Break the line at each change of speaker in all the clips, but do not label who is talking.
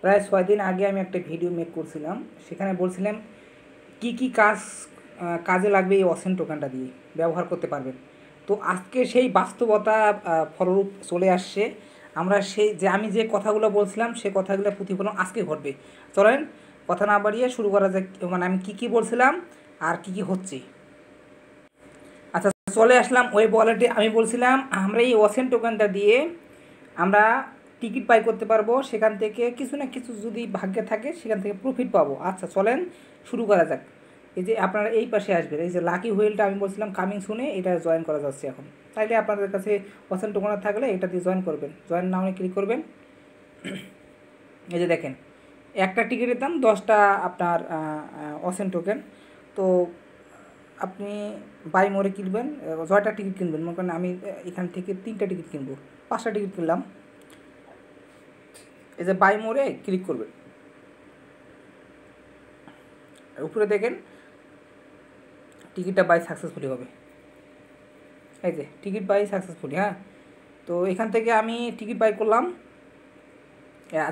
প্রায় 6 দিন আগে আমি একটা ভিডিও মেক করছিলাম, সেখানে বলছিলাম কি কি কাজে লাগবে এই অসেন টোকেনটা দিয়ে ব্যবহার করতে পারবেন। তো আজকে সেই বাস্তবতা ফলরূপ চলে আসছে। আমরা আমি যে কথাগুলো বলছিলাম সে কথাগুলো প্রতিফলন আজকে ঘটবে। চলেন কথা না বাড়িয়ে শুরু করা যাক, মানে আমি কি বলছিলাম আর কি হচ্ছে। আচ্ছা, চলে আসলাম ওই ওয়ালেটে। আমি বলছিলাম আমরা এই অসেন টোকেনটা দিয়ে আমরা টিকিট বাই করতে পারবো, সেখান থেকে কিছু না কিছু যদি ভাগ্যে থাকে সেখান থেকে প্রফিট পাবো। আচ্ছা চলেন শুরু করা যাক। এই যে আপনারা এই পাশে আসবেন, এই যে লাকি হুইলটা আমি বলছিলাম কামিং শুনে, এটা জয়েন করা যাচ্ছে এখন। তাইলে আপনাদের কাছে অসেন টোকেন থাকলে এটা দিয়ে জয়েন করবেন, জয়েন না হলে ক্লিক করবেন। এই যে দেখেন একটা টিকিটের দাম 10টা আপনার অসেন টোকেন। তো আপনি বাই মোড়ে কিনবেন, 6টা টিকিট কিনবেন। মনে করেন আমি এখান থেকে 3টা টিকিট কিনবো, 5টা টিকিট কিনলাম। এই যে বাই মোড়ে ক্লিক করবেন, উপরে দেখেন টিকিটটা বাই সাকসেসফুলি হবে। এই যে টিকিট বাই সাকসেসফুলি। হ্যাঁ, তো এখান থেকে আমি টিকিট বাই করলাম।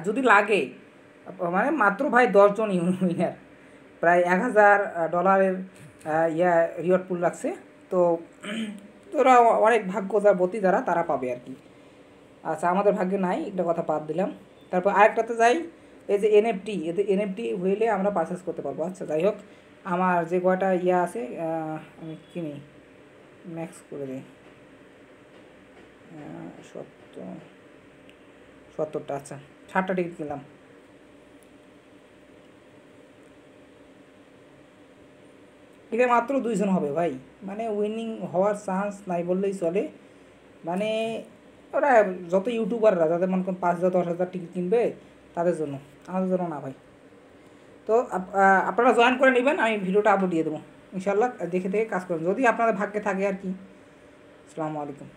যদি লাগে মানে মাত্র ভাই 10জন উইনার, প্রায় $1000 রিওয়ার্ড পুল রাখছে। তো তোরা অনেক ভাগ্য যার বতী যারা তারা পাবে আর কি। আচ্ছা আমাদের ভাগ্যে নাই, একটা কথা বাদ দিলাম। তারপর আরেকটাতে যাই, এই যে এনএফটি, এতে এনএফটি হইলে আমরা পারচেস করতে পারবো। আচ্ছা যাই হোক, আমার যে কয়টা আছে আমি কিনি, ম্যাক্স করে দিই 70টা। আচ্ছা 60টা টিকিট কিনলাম। এখানে মাত্র 2জন হবে ভাই, মানে উইনিং হওয়ার চান্স নাই বললেই চলে। মানে ওরা যত ইউটিউবাররা যাদের মনে করেন 5,000 10,000 টিকিট কিনবে তাদের জন্য, আমাদের জন্য না ভাই। তো আপনারা জয়েন করে নেবেন, আমি ভিডিওটা আপলোড দিয়ে দেবো ইনশাল্লাহ, দেখে কাজ করবেন যদি আপনাদের ভাগ্যে থাকে আর কি। আসসালামু আলাইকুম।